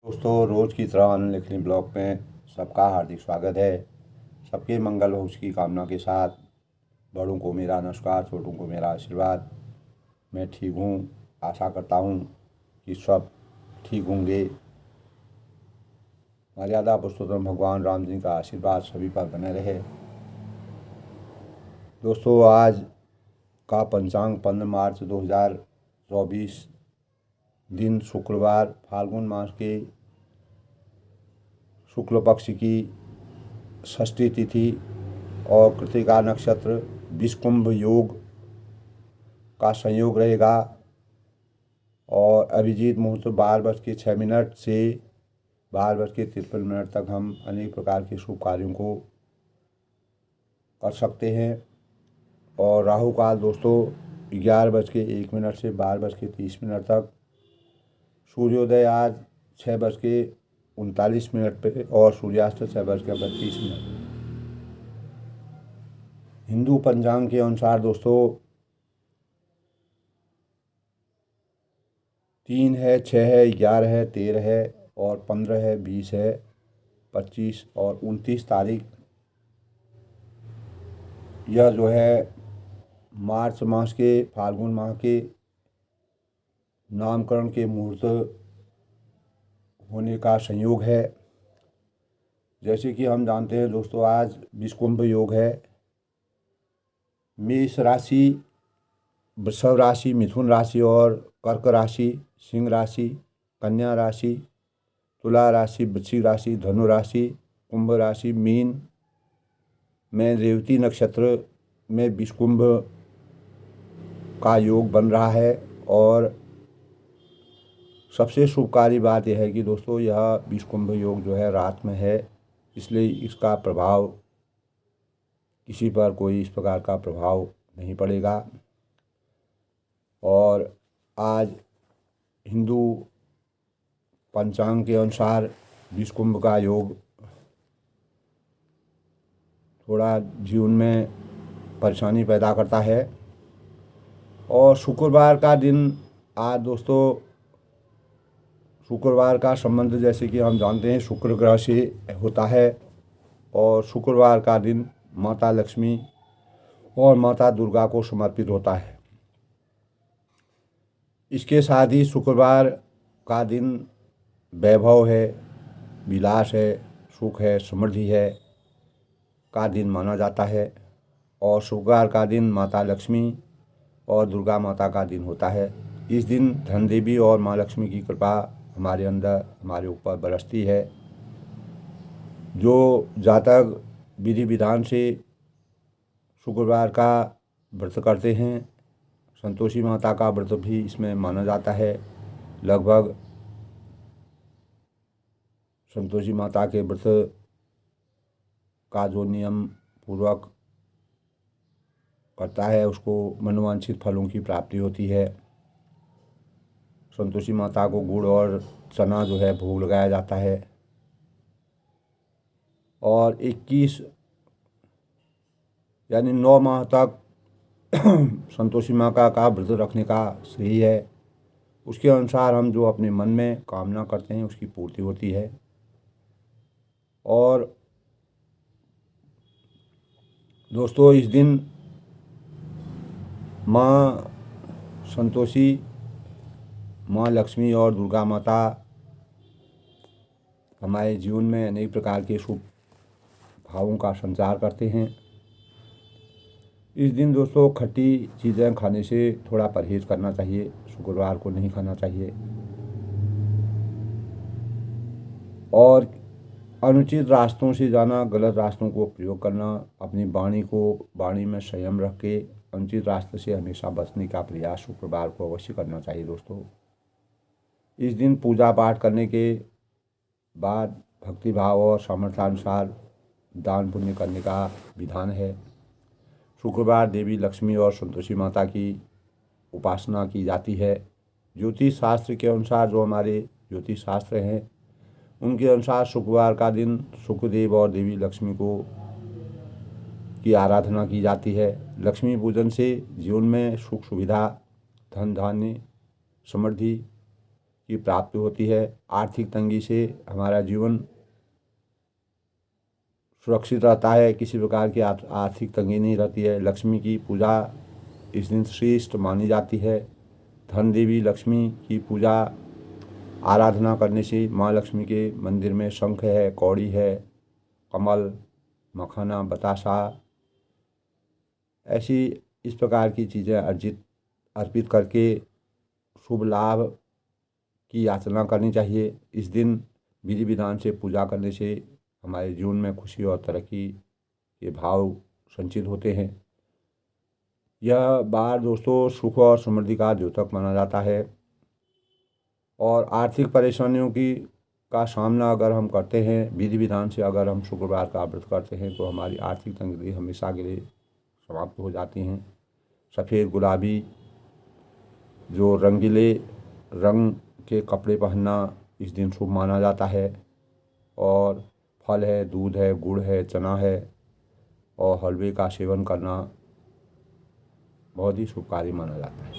दोस्तों, रोज़ की तरह अनलिखनी ब्लॉग में सबका हार्दिक स्वागत है। सबके मंगल हो उसकी कामना के साथ बड़ों को मेरा नमस्कार, छोटों को मेरा आशीर्वाद। मैं ठीक हूँ, आशा करता हूँ कि सब ठीक होंगे। मर्यादा पुरुषोत्तम भगवान राम जी का आशीर्वाद सभी पर बने रहे। दोस्तों, आज का पंचांग 15 मार्च 2024 दिन शुक्रवार, फाल्गुन मास के शुक्ल पक्ष की षष्ठी तिथि और कृतिका नक्षत्र विषकुंभ योग का संयोग रहेगा। और अभिजीत मुहूर्त 12:06 से 12:53 तक हम अनेक प्रकार के शुभ कार्यों को कर सकते हैं। और राहु काल दोस्तों 11:01 से 12:30 तक। सूर्योदय आज 6:39 पे और सूर्यास्त 6:32। हिंदू पंचांग के अनुसार दोस्तों 3 है, 6 है, 11 है, 13 है और 15 है, 20 है, 25 और 29 तारीख यह जो है मार्च मास के फाल्गुन माह के नामकरण के मुहूर्त होने का संयोग है। जैसे कि हम जानते हैं दोस्तों, आज विषकुंभ योग है। मेष राशि, वृषभ राशि, मिथुन राशि और कर्क राशि, सिंह राशि, कन्या राशि, तुला राशि, वृश्चिक राशि, धनु राशि, कुंभ राशि, मीन में रेवती नक्षत्र में विषकुंभ का योग बन रहा है। और सबसे शुभकारी बात यह है कि दोस्तों यह विषकुंभ योग जो है रात में है, इसलिए इसका प्रभाव किसी पर कोई इस प्रकार का प्रभाव नहीं पड़ेगा। और आज हिंदू पंचांग के अनुसार विषकुंभ का योग थोड़ा जीवन में परेशानी पैदा करता है। और शुक्रवार का दिन आज दोस्तों, शुक्रवार का संबंध जैसे कि हम जानते हैं शुक्र ग्रह से होता है। और शुक्रवार का दिन माता लक्ष्मी और माता दुर्गा को समर्पित होता है। इसके साथ ही शुक्रवार का दिन वैभव है, विलास है, सुख है, समृद्धि है का दिन माना जाता है। और शुक्रवार का दिन माता लक्ष्मी और दुर्गा माता का दिन होता है। इस दिन धन देवी और माँ लक्ष्मी की कृपा हमारे अंदर, हमारे ऊपर बरसती है। जो जातक विधि विधान से शुक्रवार का व्रत करते हैं, संतोषी माता का व्रत भी इसमें माना जाता है। लगभग संतोषी माता के व्रत का जो नियम पूर्वक करता है उसको मनोवांछित फलों की प्राप्ति होती है। संतोषी माता को गुड़ और चना जो है भोग लगाया जाता है। और 21 यानी 9 माह तक संतोषी माता का व्रत रखने का सही है। उसके अनुसार हम जो अपने मन में कामना करते हैं उसकी पूर्ति होती है। और दोस्तों इस दिन माँ संतोषी, माँ लक्ष्मी और दुर्गा माता हमारे जीवन में अनेक प्रकार के शुभ भावों का संचार करते हैं। इस दिन दोस्तों खट्टी चीज़ें खाने से थोड़ा परहेज़ करना चाहिए, शुक्रवार को नहीं खाना चाहिए। और अनुचित रास्तों से जाना, गलत रास्तों को प्रयोग करना, अपनी वाणी में संयम रख के अनुचित रास्ते से हमेशा बचने का प्रयास शुक्रवार को अवश्य करना चाहिए। दोस्तों इस दिन पूजा पाठ करने के बाद भक्तिभाव और सामर्थ्यानुसार दान पुण्य करने का विधान है। शुक्रवार देवी लक्ष्मी और संतोषी माता की उपासना की जाती है। ज्योतिष शास्त्र के अनुसार, जो हमारे ज्योतिष शास्त्र हैं उनके अनुसार शुक्रवार का दिन शुक्रदेव और देवी लक्ष्मी की आराधना की जाती है। लक्ष्मी पूजन से जीवन में सुख सुविधा, धन धान्य, समृद्धि की प्राप्ति होती है। आर्थिक तंगी से हमारा जीवन सुरक्षित रहता है, किसी प्रकार की आर्थिक तंगी नहीं रहती है। लक्ष्मी की पूजा इस दिन श्रेष्ठ मानी जाती है। धन देवी लक्ष्मी की पूजा आराधना करने से माँ लक्ष्मी के मंदिर में शंख है, कौड़ी है, कमल, मखाना, बतासा, ऐसी इस प्रकार की चीज़ें अर्पित करके शुभ लाभ की याचना करनी चाहिए। इस दिन विधि विधान से पूजा करने से हमारे जीवन में खुशी और तरक्की के भाव संचित होते हैं। यह बार दोस्तों सुख और समृद्धि का द्योतक माना जाता है और आर्थिक परेशानियों का सामना अगर हम करते हैं, विधि विधान से अगर हम शुक्रवार का व्रत करते हैं तो हमारी आर्थिक तंगी हमेशा के लिए समाप्त हो जाती हैं। सफ़ेद गुलाबी जो रंगीले रंग के कपड़े पहनना इस दिन शुभ माना जाता है और फल है, दूध है, गुड़ है, चना है और हलवे का सेवन करना बहुत ही शुभकारी माना जाता है।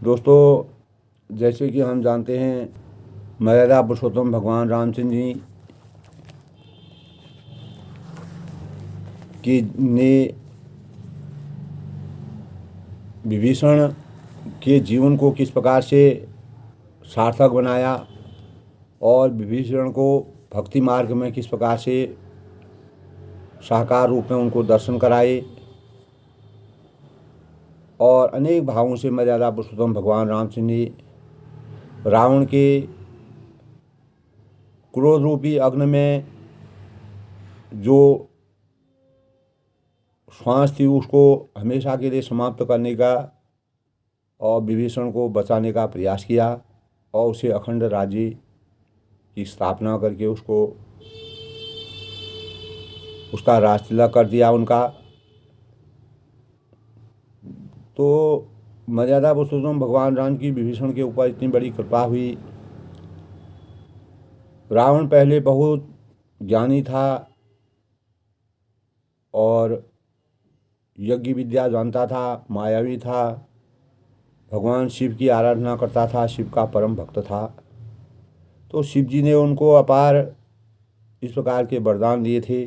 दोस्तों, जैसे कि हम जानते हैं मर्यादा पुरुषोत्तम भगवान रामचंद्र जी की ने विभीषण के जीवन को किस प्रकार से सार्थक बनाया और विभीषण को भक्ति मार्ग में किस प्रकार से साकार रूप में उनको दर्शन कराए और अनेक भावों से मर्यादा पुरुषोत्तम भगवान रामचंद्र जी रावण के क्रोध रूपी अग्नि में जो श्वास थी उसको हमेशा के लिए समाप्त करने का और विभीषण को बचाने का प्रयास किया और उसे अखंड राज्य की स्थापना करके उसका राज तिलक कर दिया उनका। तो मर्यादा पुरुषोत्तम भगवान राम की विभीषण के ऊपर इतनी बड़ी कृपा हुई। रावण पहले बहुत ज्ञानी था और यज्ञ विद्या जानता था, मायावी था, भगवान शिव की आराधना करता था, शिव का परम भक्त था। तो शिव जी ने उनको अपार इस प्रकार के वरदान दिए थे।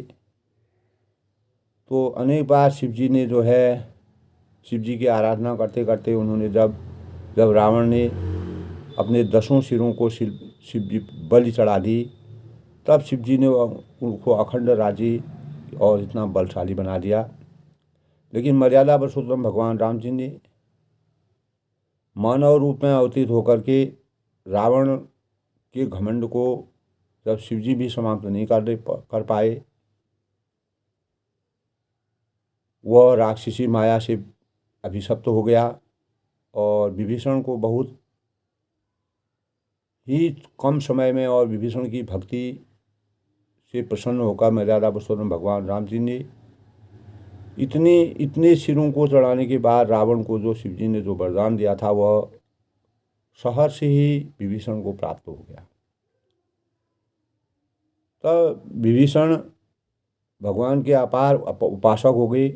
तो अनेक बार शिव जी ने जो है शिव जी की आराधना करते करते उन्होंने जब रावण ने अपने 10 सिरों को शिव जी बलि चढ़ा दी, तब शिव जी ने उनको अखंड राज्य और इतना बलशाली बना दिया। लेकिन मर्यादा पुरुषोत्तम भगवान राम जी ने मानव रूप में अवतीत होकर के रावण के घमंड को जब शिव जी भी समाप्त नहीं कर पाए, वह राक्षसी माया से अभिशप्त हो गया और विभीषण को बहुत ही कम समय में और विभीषण की भक्ति से प्रसन्न होकर मर्यादा पुरुषोत्तम भगवान राम जी ने इतने सिरों को चढ़ाने के बाद रावण को जो शिव जी ने जो वरदान दिया था वह शहर से ही विभीषण को प्राप्त हो गया। तब विभीषण भगवान के अपार उपासक हो गए।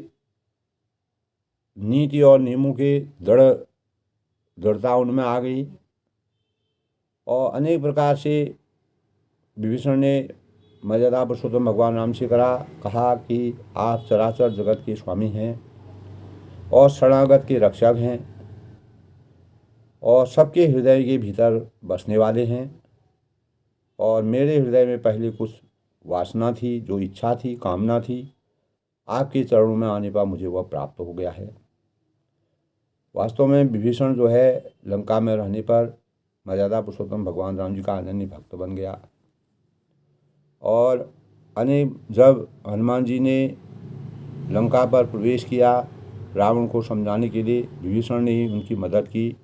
नीति और नियमों के दृढ़ता उनमें आ गई और अनेक प्रकार से विभीषण ने मर्यादा पुरुषोत्तम भगवान राम से कहा कि आप चराचर जगत के स्वामी हैं और शरणागत के रक्षक हैं और सबके हृदय के भीतर बसने वाले हैं और मेरे हृदय में पहले कुछ वासना थी, जो इच्छा थी, कामना थी, आपके चरणों में आने पर मुझे वह प्राप्त हो गया है। वास्तव में विभीषण जो है लंका में रहने पर मर्यादा पुरुषोत्तम भगवान राम जी का अनन्य भक्त बन गया और जब हनुमान जी ने लंका पर प्रवेश किया रावण को समझाने के लिए, विभीषण ने ही उनकी मदद की।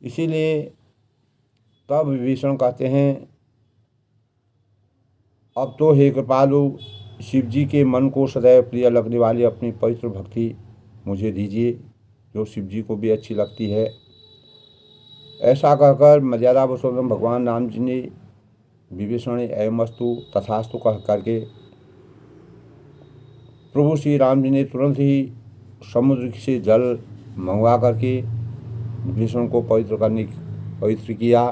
इसीलिए तब विभीषण कहते हैं, अब तो हे कृपालु शिव जी के मन को सदैव प्रिय लगने वाली अपनी पवित्र भक्ति मुझे दीजिए, जो शिव जी को भी अच्छी लगती है। ऐसा कहकर मर्यादा पुरुषोत्तम भगवान राम जी ने विभीषण एवमस्तु तथास्तु कह करके प्रभु श्री राम जी ने तुरंत ही समुद्र से जल मंगवा करके विभीषण को पवित्र किया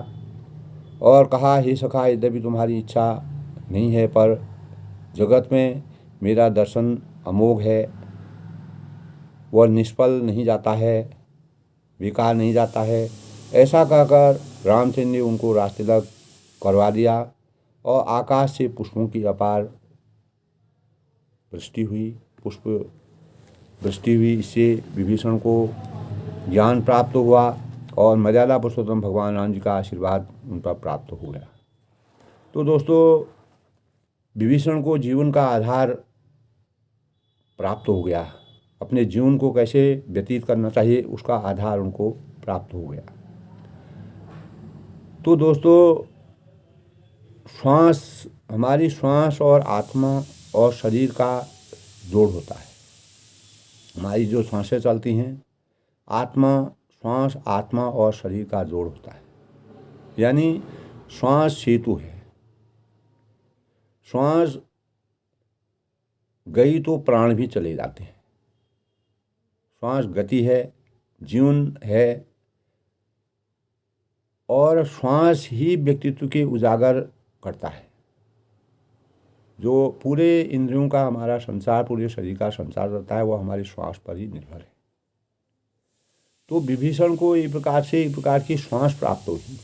और कहा, हे सखा, यद्यपि तुम्हारी इच्छा नहीं है पर जगत में मेरा दर्शन अमोघ है, वह निष्फल नहीं जाता है, बेकार नहीं जाता है। ऐसा कहकर रामचंद्र ने उनको रास्ते तक करवा दिया और आकाश से पुष्पों की अपार पुष्प वृष्टि हुई। इससे विभीषण को ज्ञान प्राप्त हुआ और मर्यादा पुरुषोत्तम भगवान राम जी का आशीर्वाद उन पर प्राप्त हो गया। तो दोस्तों, विभीषण को जीवन का आधार प्राप्त हो गया। अपने जीवन को कैसे व्यतीत करना चाहिए उसका आधार उनको प्राप्त हो गया। तो दोस्तों, हमारी श्वास और आत्मा और शरीर का जोड़ होता है। हमारी जो सांसें चलती हैं, श्वास आत्मा और शरीर का जोड़ होता है। यानी श्वास सेतु है। श्वास गई तो प्राण भी चले जाते हैं। श्वास गति है, जीवन है और श्वास ही व्यक्तित्व के उजागर करता है। जो पूरे इंद्रियों का हमारा संसार, पूरे शरीर का संसार रहता है, वो हमारे श्वास पर ही निर्भर है। तो विभीषण को एक प्रकार की श्वास प्राप्त हुई।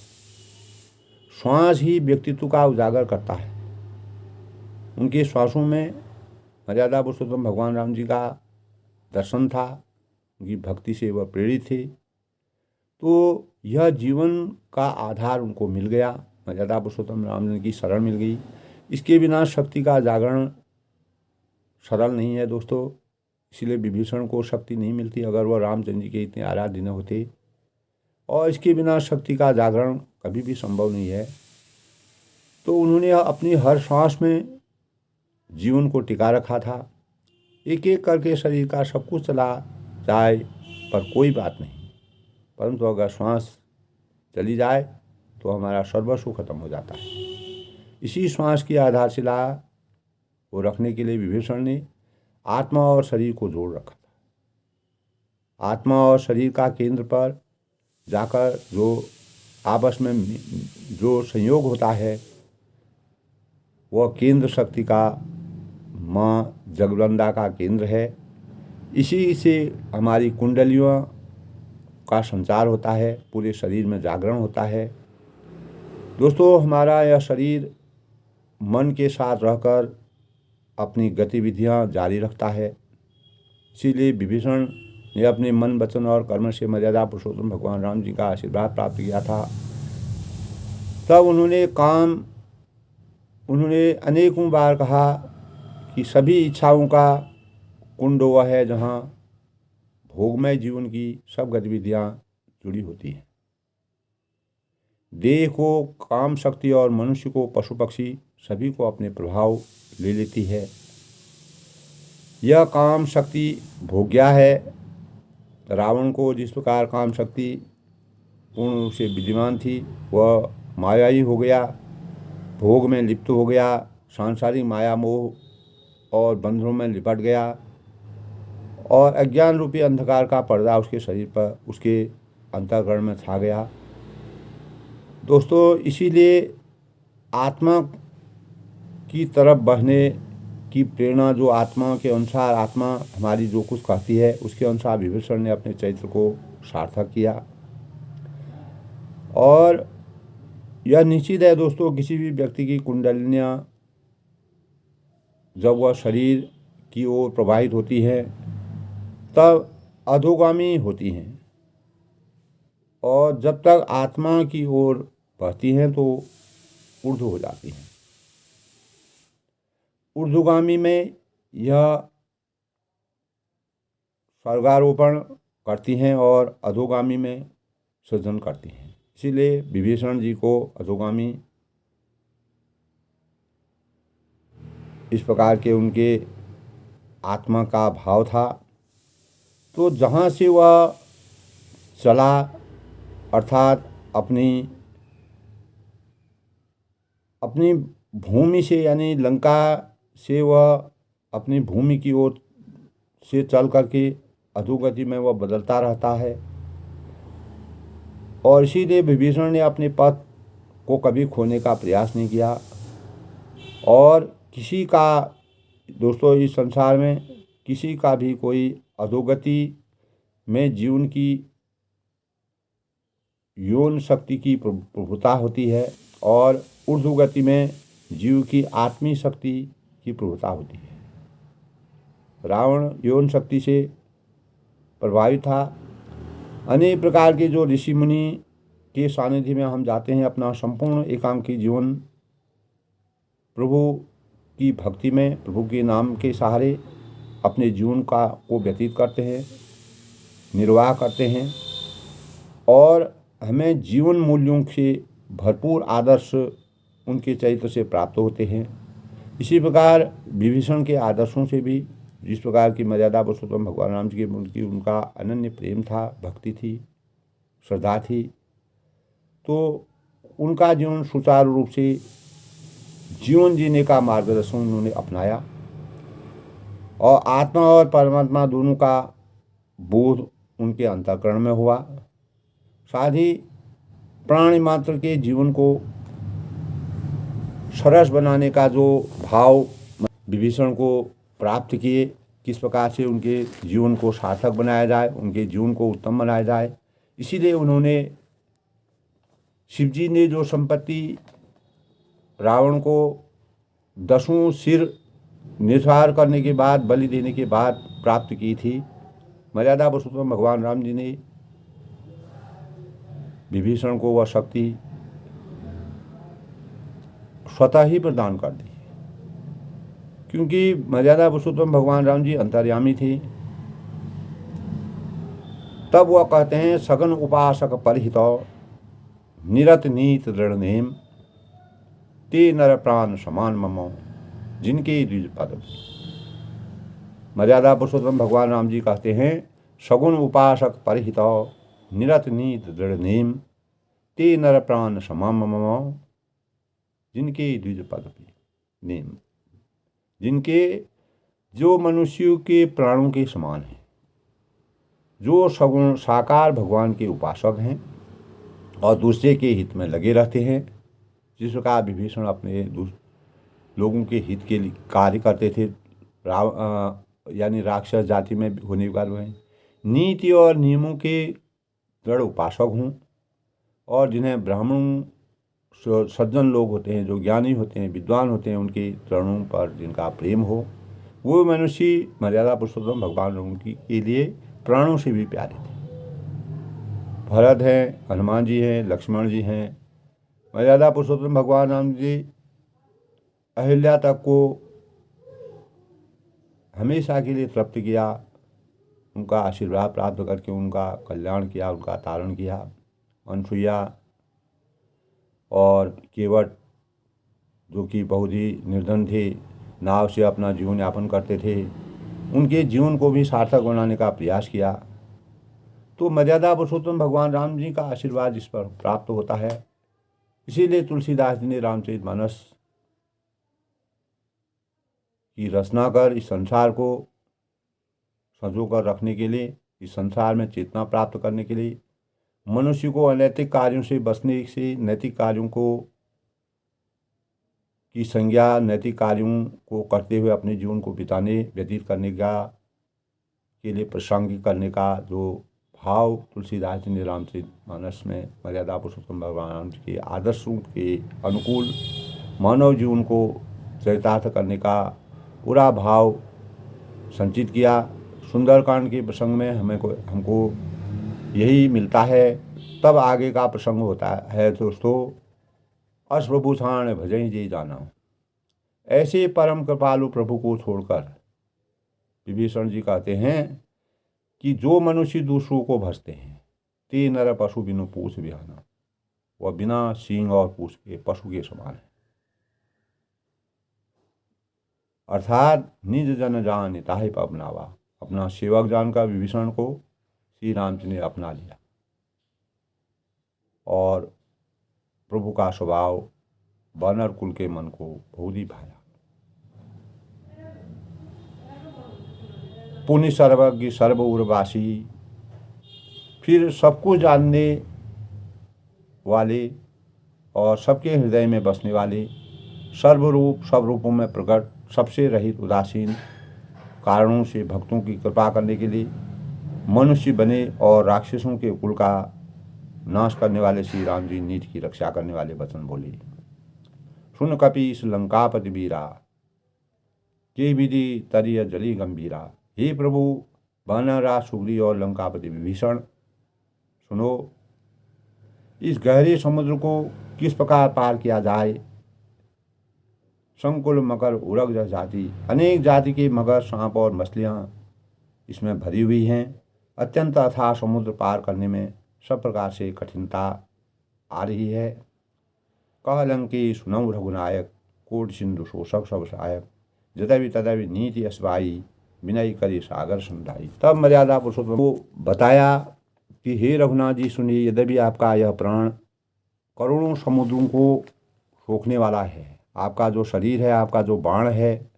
श्वास ही व्यक्तित्व का उजागर करता है। उनके श्वासों में मर्यादा पुरुषोत्तम भगवान राम जी का दर्शन था, उनकी भक्ति से वह प्रेरित थे। तो यह जीवन का आधार उनको मिल गया, मर्यादा पुरुषोत्तम राम जी की शरण मिल गई। इसके बिना शक्ति का जागरण सरल नहीं है दोस्तों। इसलिए विभीषण को शक्ति नहीं मिलती अगर वह रामचंद्र जी के इतने आराध्य न होते, और इसके बिना शक्ति का जागरण कभी भी संभव नहीं है। तो उन्होंने अपनी हर सांस में जीवन को टिका रखा था। एक एक करके शरीर का सब कुछ चला जाए पर कोई बात नहीं, परंतु अगर श्वास चली जाए तो हमारा सर्वस्व खत्म हो जाता है। इसी श्वास की आधारशिला को रखने के लिए विभीषण ने आत्मा और शरीर को जोड़ रखा था। आत्मा और शरीर का केंद्र पर जाकर जो आपस में जो संयोग होता है, वह केंद्र शक्ति का माँ जगदम्बा का केंद्र है। इसी से हमारी कुंडलियों का संचार होता है, पूरे शरीर में जागरण होता है। दोस्तों, हमारा यह शरीर मन के साथ रहकर अपनी गतिविधियां जारी रखता है। इसीलिए विभीषण ने अपने मन, वचन और कर्म से मर्यादा पुरुषोत्तम भगवान राम जी का आशीर्वाद प्राप्त किया था। तब उन्होंने अनेकों बार कहा कि सभी इच्छाओं का कुंड वह है जहाँ भोगमय जीवन की सब गतिविधियां जुड़ी होती हैं। देह को काम शक्ति और मनुष्य को पशु पक्षी सभी को अपने प्रभाव ले लेती है। यह काम शक्ति भोग्या है। रावण को जिस प्रकार काम शक्ति पूर्ण रूप से विद्यमान थी, वह मायाई हो गया, भोग में लिप्त हो गया, सांसारिक माया मोह और बंधनों में लिपट गया और अज्ञान रूपी अंधकार का पर्दा उसके शरीर पर, उसके अंतःकरण में छा गया। दोस्तों, इसीलिए आत्मा की तरफ बढ़ने की प्रेरणा, जो आत्मा के अनुसार आत्मा हमारी जो कुछ कहती है उसके अनुसार विभीषण ने अपने चरित्र को सार्थक किया। और यह निश्चित है दोस्तों, किसी भी व्यक्ति की कुंडलियाँ जब वह शरीर की ओर प्रवाहित होती है तब अधोगामी होती हैं, और जब तक आत्मा की ओर बढ़ती हैं तो ऊर्ध्व हो जाती हैं। ऊर्ध्वगामी में यह स्वर्गारोपण करती हैं और अधोगामी में सृजन करती हैं। इसीलिए विभीषण जी को अधोगामी इस प्रकार के उनके आत्मा का भाव था। तो जहाँ से वह चला, अर्थात अपनी भूमि से, यानी लंका से वह अपनी भूमि की ओर से चल करके अधोगति में वह बदलता रहता है। और इसीलिए विभीषण ने अपने पथ को कभी खोने का प्रयास नहीं किया। और किसी का, दोस्तों, इस संसार में किसी का भी कोई अधोगति में जीवन की यौन शक्ति की प्रभुता होती है और ऊर्ध्वगति में जीव की आत्मीय शक्ति की प्रभुता होती है। रावण यौन शक्ति से प्रभावित था। अनेक प्रकार के जो ऋषि मुनि के सानिध्य में हम जाते हैं, अपना संपूर्ण एकांकी जीवन प्रभु की भक्ति में, प्रभु के नाम के सहारे अपने जीवन को व्यतीत करते हैं, निर्वाह करते हैं और हमें जीवन मूल्यों से भरपूर आदर्श उनके चरित्र से प्राप्त होते हैं। इसी प्रकार विभीषण के आदर्शों से भी, जिस प्रकार की मर्यादा पुरुषोत्तम भगवान राम जी के उनकी उनका अनन्य प्रेम था, भक्ति थी, श्रद्धा थी, तो उनका जीवन सुचारू रूप से जीवन जीने का मार्गदर्शन उन्होंने अपनाया और आत्मा और परमात्मा दोनों का बोध उनके अंतःकरण में हुआ। साथ ही प्राणी मात्र के जीवन को सरस बनाने का जो भाव विभीषण को प्राप्त किए, किस प्रकार से उनके जीवन को सार्थक बनाया जाए, उनके जीवन को उत्तम बनाया जाए, इसीलिए उन्होंने, शिवजी ने जो संपत्ति रावण को 10 सिर निसार करने के बाद, बलि देने के बाद प्राप्त की थी, मर्यादा पुरुषोत्तम भगवान राम जी ने विभीषण को वह शक्ति स्वतः ही प्रदान कर दी। क्योंकि मर्यादा पुरुषोत्तम भगवान राम जी अंतर्यामी थे। तब वह कहते हैं, सगन उपासक परिहितो निरत नीत दृढ़ नेम ते नर प्राण समान ममो जिनके द्विज पद। मर्यादा पुरुषोत्तम भगवान राम जी कहते हैं, सगुण उपासक परिहितो निरत नीत दृढ़ नेम ते नर प्राण समान ममो जिनके द्विज पद नेम, जिनके, जो मनुष्यों के प्राणों के समान हैं, जो सगुण साकार भगवान के उपासक हैं और दूसरे के हित में लगे रहते हैं। जिस प्रकार विभीषण अपने लोगों के हित के लिए कार्य करते थे, यानी राक्षस जाति में होने के कारण नीति और नियमों के दृढ़ उपासक हों और जिन्हें ब्राह्मण सज्जन लोग होते हैं, जो ज्ञानी होते हैं, विद्वान होते हैं, उनके चरणों पर जिनका प्रेम हो, वो मनुष्य मर्यादा पुरुषोत्तम भगवान उनकी के लिए प्राणों से भी प्यारे थे। भरत हैं, हनुमान जी हैं, लक्ष्मण जी हैं, मर्यादा पुरुषोत्तम भगवान राम जी अहिल्या तक को हमेशा के लिए तृप्त किया, उनका आशीर्वाद प्राप्त करके उनका कल्याण किया, उनका तारण किया। अनसुईया और केवट, जो कि बहुत ही निर्धन थे, नाव से अपना जीवन यापन करते थे, उनके जीवन को भी सार्थक बनाने का प्रयास किया। तो मर्यादा पुरुषोत्तम भगवान राम जी का आशीर्वाद इस पर प्राप्त होता है। इसीलिए तुलसीदास जी ने रामचरितमानस की रचना कर इस संसार को संजो कर रखने के लिए, इस संसार में चेतना प्राप्त करने के लिए, मनुष्य को अनैतिक कार्यों से बचने से नैतिक कार्यों को की संज्ञा, नैतिक कार्यों को करते हुए अपने जीवन को व्यतीत करने का के लिए प्रासंगिक करने का जो भाव तुलसीदास जी ने रामचरितमानस में मर्यादा पुरुषोत्तम भगवान राम जी के आदर्शों के अनुकूल मानव जीवन को चरितार्थ करने का पूरा भाव संचित किया। सुंदरकांड के प्रसंग में हमको यही मिलता है। तब आगे का प्रसंग होता है दोस्तों, अस प्रभु छाण भजई जी जाना। ऐसे परम कृपालु प्रभु को छोड़कर विभीषण जी कहते हैं कि जो मनुष्य दूसरों को भजते हैं, ते नर पशु बिनु पूछ बिहाना, वह बिना सींग और पूछ के पशु के समान है। अर्थात निज जन जान ताहि अपनावा, अपना सेवक जानकर विभीषण को श्री राम जी ने अपना लिया और प्रभु का स्वभाव वानर कुल के मन को बहुत ही भाया। पुण्य सर्वज्ञ सर्व उर्वासी, फिर सब कुछ जानने वाले और सबके हृदय में बसने वाले, सर्वरूप सब रूपों में प्रकट, सबसे रहित, उदासीन कारणों से भक्तों की कृपा करने के लिए मनुष्य बने और राक्षसों के कुल का नाश करने वाले श्री राम जी नीति की रक्षा करने वाले वचन बोले। सुन कपीस लंकापति वीरा, के विधि तरिय जली गंभीरा। हे प्रभु, वानरराज सुग्रीव और लंकापति विभीषण, सुनो, इस गहरे समुद्र को किस प्रकार पार किया जाए। संकुल मकर उरग जाति, अनेक जाति के मगर, सांप और मछलियाँ इसमें भरी हुई हैं। अत्यंत अथाह समुद्र पार करने में सब प्रकार से कठिनता आ रही है। कह लंकी सुनऊ रघुनायक, कोट सिंधु शोषक सब सहायक। जदवि तदवि नीति असवाई, विनय करी सागर समझाई। तब मर्यादा पुरुषोत्तम को बताया कि हे रघुनाथ जी सुनिए, यद्यपि आपका यह प्राण करोड़ों समुद्रों को सोखने वाला है, आपका जो शरीर है, आपका जो बाण है,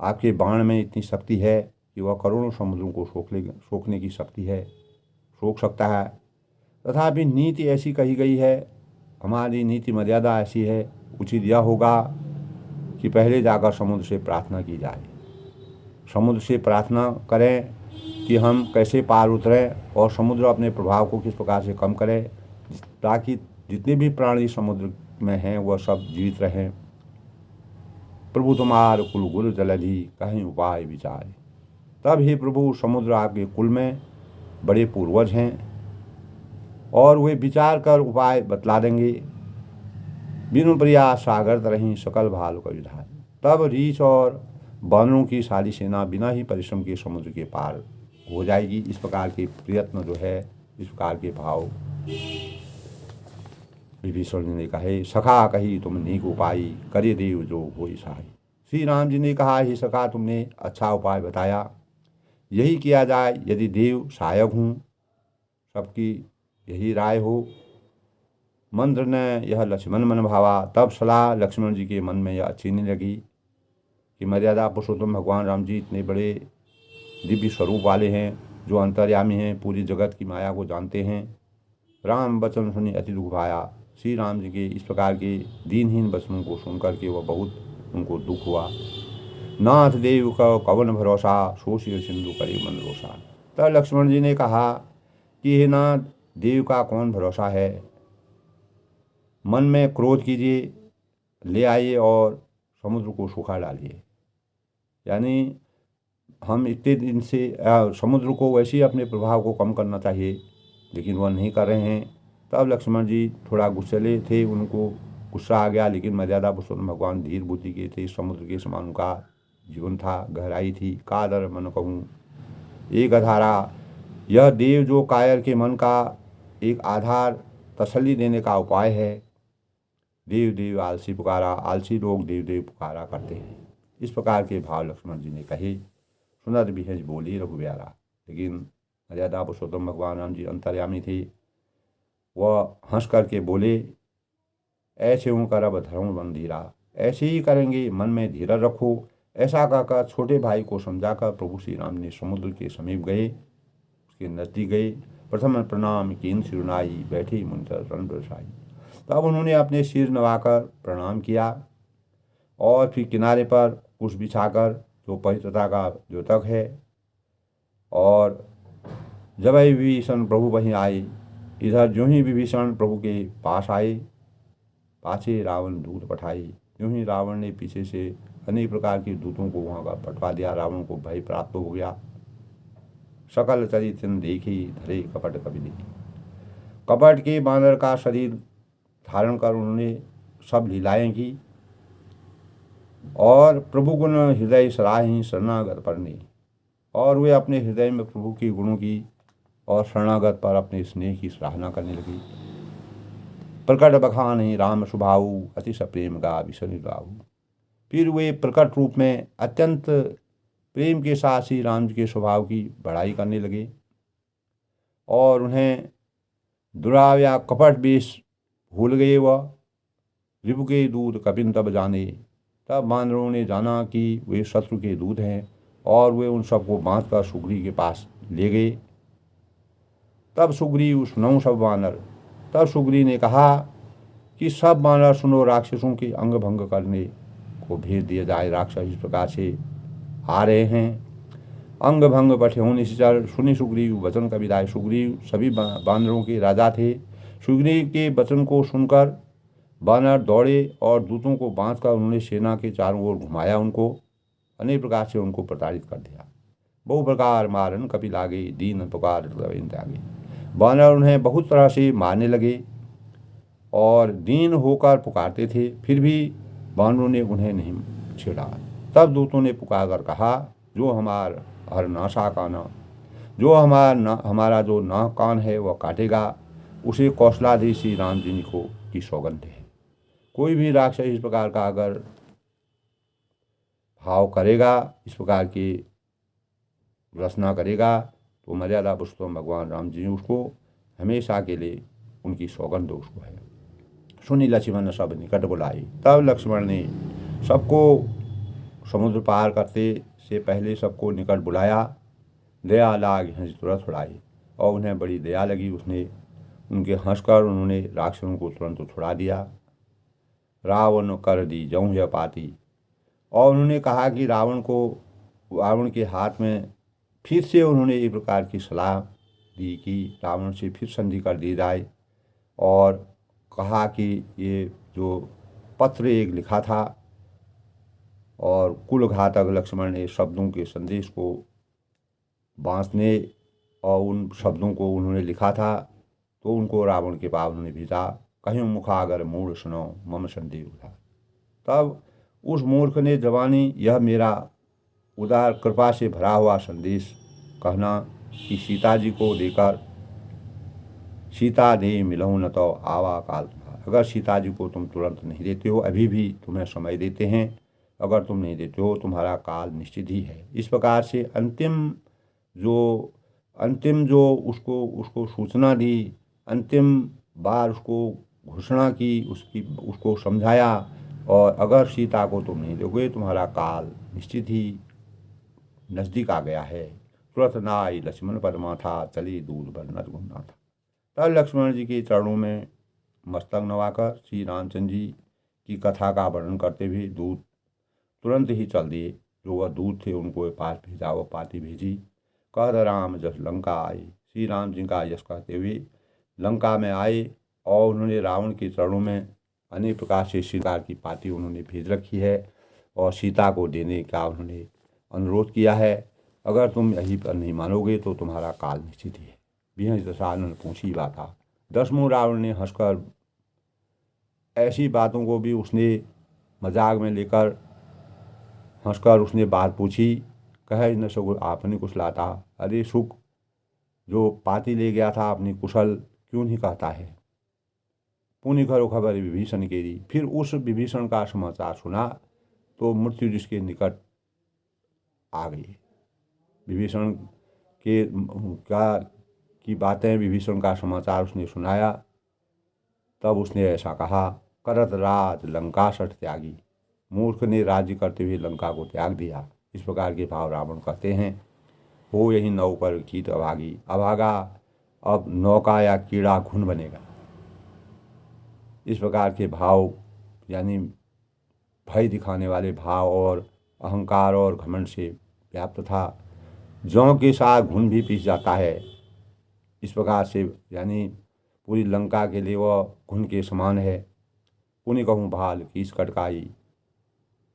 आपके बाण में इतनी शक्ति है कि वह करोड़ों समुद्रों को सोखने की शक्ति है, सोख सकता है। तथापि नीति ऐसी कही गई है, हमारी नीति मर्यादा ऐसी है, उचित यह होगा कि पहले जाकर समुद्र से प्रार्थना की जाए। समुद्र से प्रार्थना करें कि हम कैसे पार उतरें और समुद्र अपने प्रभाव को किस प्रकार से कम करे, ताकि जितने भी प्राणी समुद्र में हैं वह सब जीवित रहें। प्रभु तुम्हार कुल गुरु जलधि, कहीं उपाय विचार। तब हे प्रभु, समुद्र आपके कुल में बड़े पूर्वज हैं और वे विचार कर उपाय बतला देंगे। बिनु प्रयास सागर तरहीं, सकल भाल का विधान। तब रीछ और बानरों की सारी सेना बिना ही परिश्रम के समुद्र के पार हो जाएगी। इस प्रकार के प्रयत्न जो है, इस प्रकार के भाव विभीषण जी ने कहे। सखा कही तुम नीक उपाय, करे देव जो होई सहाय। श्री राम जी ने कहा, हे सखा, तुमने अच्छा उपाय बताया, यही किया जाए। यदि देव सहायक हूँ, सबकी यही राय हो। मंत्र ने यह लक्ष्मण मन भावा। तब सलाह लक्ष्मण जी के मन में यह अच्छी नहीं लगी कि मर्यादा पुरुषोत्तम भगवान राम जी इतने बड़े दिव्य स्वरूप वाले हैं, जो अंतर्यामी हैं, पूरी जगत की माया को जानते हैं। राम वचन सुनी अति दुख भाया। श्री राम जी के इस प्रकार के दीनहीन वचनों को सुनकर के वह बहुत उनको दुख हुआ। नाथ देव का कवन भरोसा, सोशियो सिंधु करे मन रोषा। तब लक्ष्मण जी ने कहा कि हे नाथ, देव का कौन भरोसा है। मन में क्रोध कीजिए, ले आइए और समुद्र को सूखा डालिए। यानी हम इतने दिन से समुद्र को वैसे ही अपने प्रभाव को कम करना चाहिए, लेकिन वह नहीं कर रहे हैं। तब लक्ष्मण जी थोड़ा गुस्सैले थे, उनको गुस्सा आ गया, लेकिन मर्यादा पुरुषोत्तम भगवान धीर बुद्धि के थे। समुद्र के समान उनका जीवन था, गहराई थी। कादर मन कहूँ एक अधारा। यह देव जो कायर के मन का एक आधार तसल्ली देने का उपाय है। देव देव आलसी पुकारा, आलसी लोग देव देव पुकारा करते हैं। इस प्रकार के भाव लक्ष्मण जी ने कहे। सुनत बिहज बोली रघुब्यारा। लेकिन मर्यादा पुरुषोत्तम भगवान राम जी अंतर्यामी थे। वह हंस करके बोले, ऐसे हूँ करब धर्म बंधीरा। ऐसे ही करेंगे, मन में धीरज रखो। ऐसा कहकर छोटे भाई को समझाकर प्रभु श्री राम ने समुद्र के समीप गए, उसके नजदीक गए। प्रथम प्रणाम कीन सिरुनाई, बैठे मुंतर रण बरसाई। तब उन्होंने अपने सिर नवाकर प्रणाम किया और फिर किनारे पर कुश बिछाकर, जो पवित्रता का द्योतक है, और जब विभीषण प्रभु वहीं आए, इधर जो ही विभीषण प्रभु के पास आए, पाछे रावण दूत पठाई। यूं ही रावण ने पीछे से अनेक प्रकार के दूतों को वहाँ का पठवा दिया। रावण को भय प्राप्त हो गया। सकल चरित्र देखी, धरे कपट कवि देखी। कपट के बानर का शरीर धारण कर उन्होंने सब लीलाएं की और प्रभु गुण हृदय सराही शरणागत परने। और वे अपने हृदय में प्रभु के गुणों की और शरणागत पर अपने स्नेह की सराहना करने लगी। प्रकट बखान ही राम स्वभाव, अति सप्रेम गा विसरि गाऊ। फिर वे प्रकट रूप में अत्यंत प्रेम के साथ ही राम जी के स्वभाव की बड़ाई करने लगे और उन्हें दुराव या कपट वेश भूल गए। वह रिपु के दूत कपिन तब जाने। तब बानरों ने जाना कि वे शत्रु के दूत हैं और वे उन सबको बांध कर सुग्रीव के पास ले गए। तब सुग्रीव सुनऊ सब बानर, तब सुग्रीव ने कहा कि सब वानर सुनो, राक्षसों के अंग भंग करने को भेज दिया जाए। राक्षस इस प्रकार से आ रहे हैं। अंग भंग बठे होने से सुनी सुग्रीव वचन का विदाय। सुग्रीव सभी बानरों के राजा थे। सुग्रीव के वचन को सुनकर बानर दौड़े और दूतों को बांधकर उन्होंने सेना के चारों ओर घुमाया। उनको अनेक प्रकार से उनको प्रताड़ित कर दिया। बहु प्रकार मारन कपिल आगे, दीन पुकार त्यागे। बानर उन्हें बहुत तरह से मारने लगे और दीन होकर पुकारते थे, फिर भी बानरों ने उन्हें नहीं छेड़ा। तब दूतों ने पुकार कर कहा, जो हमार हर नाशा काना, जो हमारा जो नाक कान है वह काटेगा, उसे कौशलाधीश श्री राम जी को की सौगंध है। कोई भी राक्षस इस प्रकार का अगर भाव करेगा, इस प्रकार की रचना करेगा, तो मर्यादा पुरुषोत्तम भगवान राम जी उसको हमेशा के लिए उनकी सौगंध उसको है। सुनी लक्ष्मण सब निकट बुलाई। तब लक्ष्मण ने सबको समुद्र पार करते से पहले सबको निकट बुलाया। दया लाग हंस तुरंत छुड़ाई, और उन्हें बड़ी दया लगी। उसने उनके हंसकर उन्होंने राक्षसों को तुरंत छुड़ा दिया। रावण कर दी जऊँ यह पाती, और उन्होंने कहा कि रावण के हाथ में फिर से उन्होंने एक प्रकार की सलाह दी कि रावण से फिर संधि कर दी जाए, और कहा कि ये जो पत्र एक लिखा था और कुलघातक लक्ष्मण ने शब्दों के संदेश को बांसने और उन शब्दों को उन्होंने लिखा था, तो उनको रावण के पास उन्होंने भेजा। कहीं मुखागर मूढ़ सुनो मम संदेह था। तब उस मूर्ख ने जवानी यह मेरा उदार कृपा से भरा हुआ संदेश कहना कि सीता जी को देकर सीता दे मिलऊँ न तो आवा काल। अगर सीता जी को तुम तुरंत नहीं देते हो, अभी भी तुम्हें समय देते हैं, अगर तुम नहीं देते हो तुम्हारा काल निश्चित ही है। इस प्रकार से अंतिम जो उसको सूचना दी, अंतिम बार उसको घोषणा की, उसको समझाया, और अगर सीता को तुम नहीं दोगे तुम्हारा काल निश्चित ही नज़दीक आ गया है। तुरंत नाई लक्ष्मण परमा था, चली दूध बरनत घूमना था। तब लक्ष्मण जी के चरणों में मस्तक नवाकर श्री रामचंद्र जी की कथा का वर्णन करते हुए दूत तुरंत ही चल दिए। जो वह दूत थे उनको पास भेजा, वह पाती भेजी। कह राम जस लंका आए, श्री राम जी का यश कहते हुए लंका में आए, और उन्होंने रावण के चरणों में अनेक प्रकार से सीता की पाती उन्होंने भेज रखी है, और सीता को देने का उन्होंने अनुरोध किया है। अगर तुम यही पर नहीं मानोगे तो तुम्हारा काल निश्चित ही है। बिहस दशानन पूछी बात। दसमों रावण ने हंसकर ऐसी बातों को भी उसने मजाक में लेकर हंसकर उसने बात पूछी। कहे न सगुर आपने कुछ लाता, अरे सुख जो पाती ले गया था अपनी कुशल क्यों नहीं कहता है। पुण्य करो खबर विभीषण के दी। फिर उस विभीषण का समाचार सुना तो मृत्यु जिसके निकट आ गई। विभीषण की बातें, विभीषण का समाचार उसने सुनाया। तब उसने ऐसा कहा, करत राज लंका सठ त्यागी। मूर्ख ने राज्य करते हुए लंका को त्याग दिया। इस प्रकार के भाव रावण कहते हैं। हो यही नौ पर कीट अभागी, अभागा अब नौका या कीड़ा घुन बनेगा। इस प्रकार के भाव यानी भय दिखाने वाले भाव और अहंकार और घमंड से व्याप्त था। जौ के साथ घुन भी पीस जाता है। इस प्रकार से यानी पूरी लंका के लिए वह घुन के समान है। पुण्य कहूँ भाल कीस कटकाई।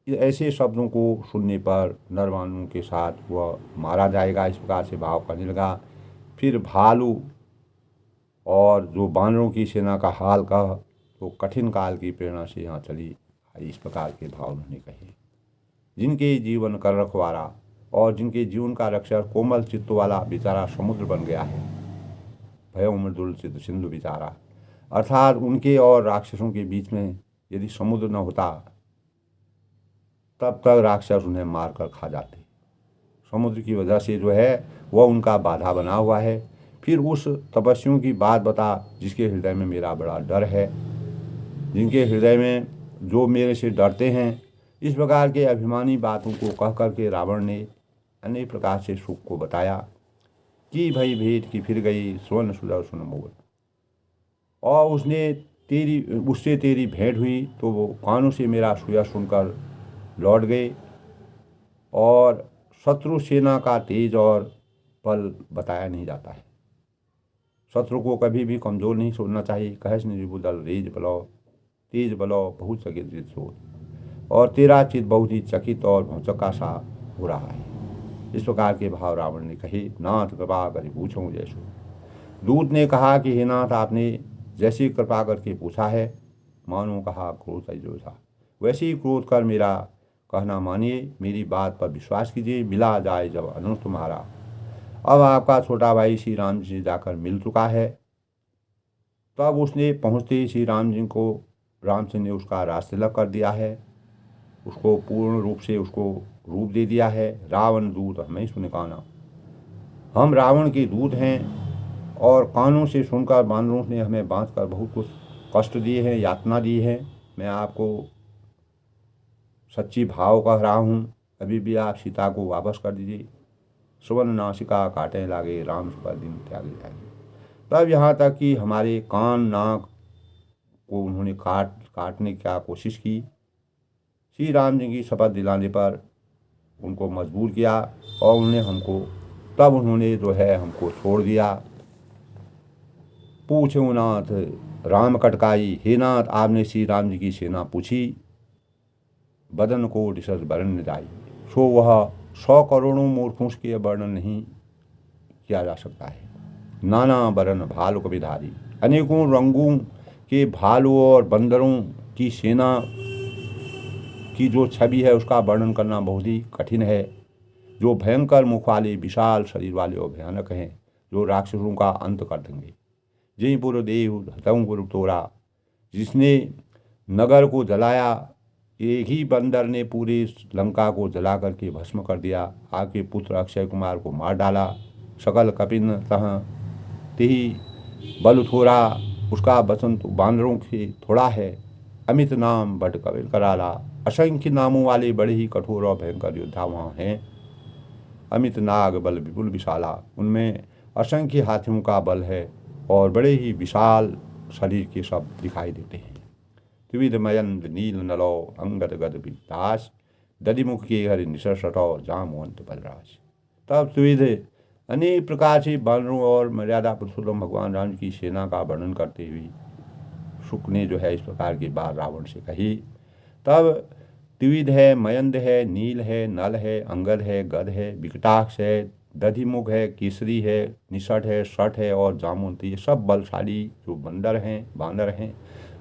ऐसे शब्दों को सुनने पर नरवानों के साथ वह मारा जाएगा। इस प्रकार से भाव करने लगा। फिर भालू और जो बानरों की सेना का हाल कह तो कठिन काल की प्रेरणा से यहाँ चली। इस प्रकार के भाव उन्होंने कहे। जिनके जीवन कर रखवारा और जिनके जीवन का रक्षक कोमल चित्त वाला बेचारा समुद्र बन गया है, भय मृदुल चित्त सिंधु बेचारा। अर्थात उनके और राक्षसों के बीच में यदि समुद्र न होता तब तक राक्षस उन्हें मार कर खा जाते। समुद्र की वजह से जो है वह उनका बाधा बना हुआ है। फिर उस तपस्वियों की बात बता जिसके हृदय में मेरा बड़ा डर है, जिनके हृदय में जो मेरे से डरते हैं। इस प्रकार के अभिमानी बातों को कह करके रावण ने अनेक प्रकार से सुख को बताया कि भई भेंट की फिर गई स्वर्ण सुदर्शन मोल। और उससे तेरी भेंट हुई तो वो कानों से मेरा सुया सुनकर लौट गए। और शत्रु सेना का तेज और बल बताया नहीं जाता है। शत्रु को कभी भी कमज़ोर नहीं छोड़ना चाहिए। कहस निर्बुदल रेज बलो तेज बलो बहुत सके सोच। और तेरा चित्त बहुत ही चकित और भौचक्का सा हो रहा है। इस प्रकार के भाव रावण ने कहे। नाथ कृपा कर पूछूं जैसो। दूत ने कहा कि हे नाथ, आपने जैसी कृपा करके पूछा है, मानो कहा क्रोध जो था वैसे ही क्रोध कर मेरा कहना मानिए, मेरी बात पर विश्वास कीजिए। मिला जाए जब अनु तुम्हारा। अब आपका छोटा भाई श्री राम जी जाकर मिल चुका है। तब उसने पहुँचते ही श्री राम जी को रामचंद्र ने उसका राज तिलक कर दिया है। उसको पूर्ण रूप से उसको रूप दे दिया है। रावण दूत हमें सुने काना। हम रावण के दूत हैं और कानों से सुनकर बानरों ने हमें बांध कर बहुत कुछ कष्ट दिए हैं, यातना दी है। मैं आपको सच्ची भाव कह रहा हूँ, अभी भी आप सीता को वापस कर दीजिए। सुवर्ण नासिका काटे लागे, राम सुबह दिन त्यागे जागे। तब यहाँ तक कि हमारे कान नाक को उन्होंने काटने की क्या कोशिश की। श्री राम जी की शपथ दिलाने पर उनको मजबूर किया और उन्होंने जो है हमको छोड़ दिया। पूछो नाथ राम कटकाई। हे नाथ, आपने श्री राम जी की सेना पूछी। बदन को डिसस वर्ण जाई। सो वह 100 करोड़ों मूर्खों के वर्णन नहीं किया जा सकता है। नाना वरण भालु कविधारी। अनेकों रंगों के भालुओं और बंदरों की सेना की जो छवि है उसका वर्णन करना बहुत ही कठिन है। जो भयंकर मुख वाले, विशाल शरीर वाले और भयानक हैं, जो राक्षसों का अंत कर देंगे। जय पुर देव हतऊ पुर तोरा। जिसने नगर को जलाया, एक ही बंदर ने पूरी लंका को जला करके भस्म कर दिया। आपके पुत्र अक्षय कुमार को मार डाला। सकल कपिन तह तिही बल थोड़ा। उसका वचन तो बानरों से थोड़ा है। अमित नाम बट कबीर कराला। असंख्य नामों वाले बड़े ही कठोर और भयंकर योद्धा वहाँ हैं। अमित नाग बल विपुल विशाला। उनमें असंख्य हाथियों का बल है और बड़े ही विशाल शरीर के सब दिखाई देते हैं। त्रिविध मयंद नील नलो अंगद गद विदास। दधिमुख के हरि निशर सटो जामवंत बलराज। तब त्रिविध अनेक प्रकार से बानरों और मर्यादा पुरुषोत्तम भगवान राम की सेना का वर्णन करते हुए शुक ने जो है इस प्रकार की बात रावण से कही। तब त्रिविध है, मयंद है, नील है, नल है, अंगद है, गद है, विकटाक्ष है, दधिमुख है, केसरी है, निषठ है, सठ है और जामुन। ये सब बलशाली जो बानर हैं,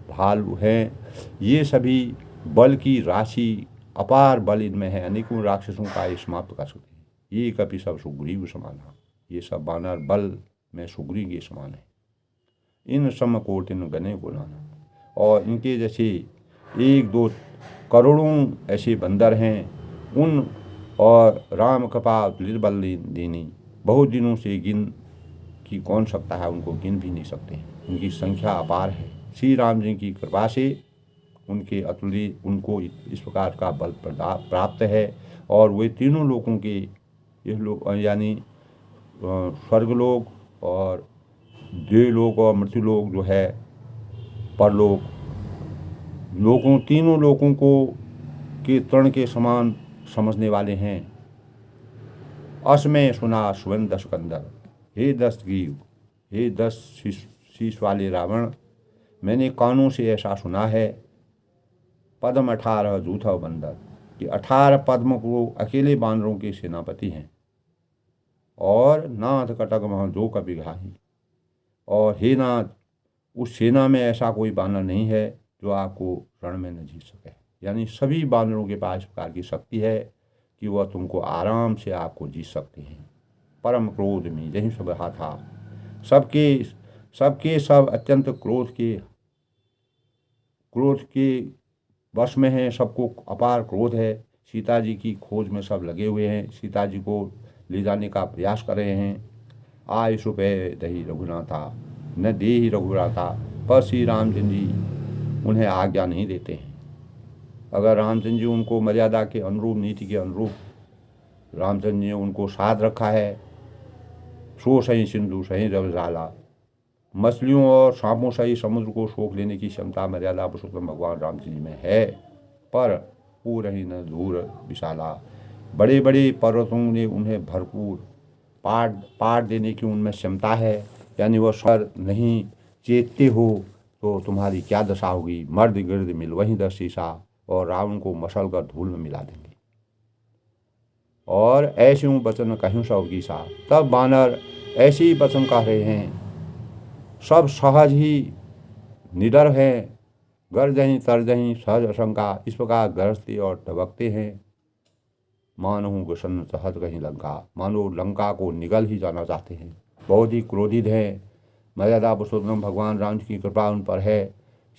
भालू हैं, ये सभी बल की राशि अपार बल इनमें है। अनेकों राक्षसों का ये समाप्त कर सकते हैं। ये कभी सब सुग्रीव समान है। ये सब बानर बल में सुग्रीव के समान है। इन समकोटिन गने को नाना। और इनके जैसे 1-2 करोड़ों ऐसे बंदर हैं। उन और राम कृपा बल देनी बहुत दिनों से गिन की कौन सकता है, उनको गिन भी नहीं सकते हैं। उनकी संख्या अपार है। श्री राम जी की कृपा से उनको इस प्रकार का बल प्राप्त है। और वे तीनों लोगों के ये लोग यानी स्वर्गलोक और देवलोक और मृत्युलोक जो है परलोक लोगों, तीनों लोगों को के तृण के समान समझने वाले हैं। अस में सुना सुवन दस कंदर। हे 10 ग्रीव, हे 10 शीश वाले रावण, मैंने कानों से ऐसा सुना है। पद्म 18 जूथा बंदर, कि 18 पद्म को अकेले बानरों के सेनापति हैं। और नाथ कटक मह जो कभी घाही। और हे नाथ, उस सेना में ऐसा कोई बानर नहीं है जो आपको रण में न जीत सके। यानी सभी बानरों के पास इस प्रकार की शक्ति है कि वह तुमको आराम से आपको जीत सकते हैं। परम क्रोध में यही सब रहा था। सबके सब अत्यंत क्रोध के वश में हैं। सबको अपार क्रोध है। सीता जी की खोज में सब लगे हुए हैं। सीता जी को ले जाने का प्रयास कर रहे हैं। आय सुपे दही रघुनाथा, न दे ही रघुनाथा। पर श्री रामचंद्र जी उन्हें आज्ञा नहीं देते हैं। अगर रामचंद्र जी उनको मर्यादा के अनुरूप, नीति के अनुरूप रामचंद्र जी ने उनको साध रखा है। सो सही सिंधु सही रव जाला। मछलियों और सांपों सहित समुद्र को सोख लेने की क्षमता मर्यादा पुरुषोत्तम भगवान राम जी में है, पर पूर्ण ही न दूर विशाला। बड़े बड़े पर्वतों ने उन्हें भरपूर पार देने की उनमें क्षमता है। यानी वह स्वर नहीं चेतते हो तो तुम्हारी क्या दशा होगी। मर्द गिर्द मिल वहीं दस शीशा, और रावण को मसल कर धूल में मिला देंगे। और ऐसे वचन कहूँ सब की सा। तब बानर ऐसे ही वचन कह रहे हैं, सब सहज ही निडर हैं, गर्जहीं तरजहीं सहज आशंका। इस प्रकार गरजते और धबकते हैं, मानो गुशन सहज कहीं लंका, मानो लंका को निगल ही जाना चाहते हैं। बहुत ही क्रोधित हैं। मर्यादा पुरुषोत्तम भगवान राम की कृपा उन पर है।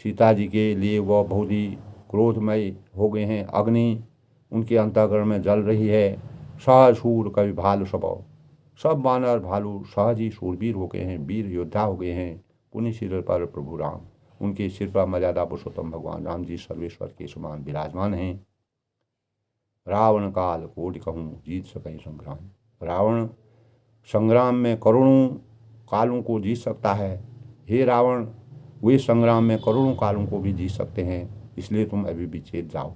सीता जी के लिए वह बहुत ही क्रोधमय हो गए हैं। अग्नि उनके अंतःकरण में जल रही है। सहज शूर कवि भालू स्वभाव। सब बानर भालू सहज ही शूरवीर हो गए हैं, वीर योद्धा हो गए हैं। पुण्य सिर पर प्रभु राम, उनके सिर पर मर्यादा पुरुषोत्तम भगवान राम जी सर्वेश्वर के समान विराजमान हैं। रावण काल कोटि कहूँ जीत सकें संग्राम। रावण संग्राम में करोड़ों कालों को जीत सकता है। हे रावण, वे संग्राम में करोड़ों कालों को भी जीत सकते हैं, इसलिए तुम अभी भी चेत जाओ।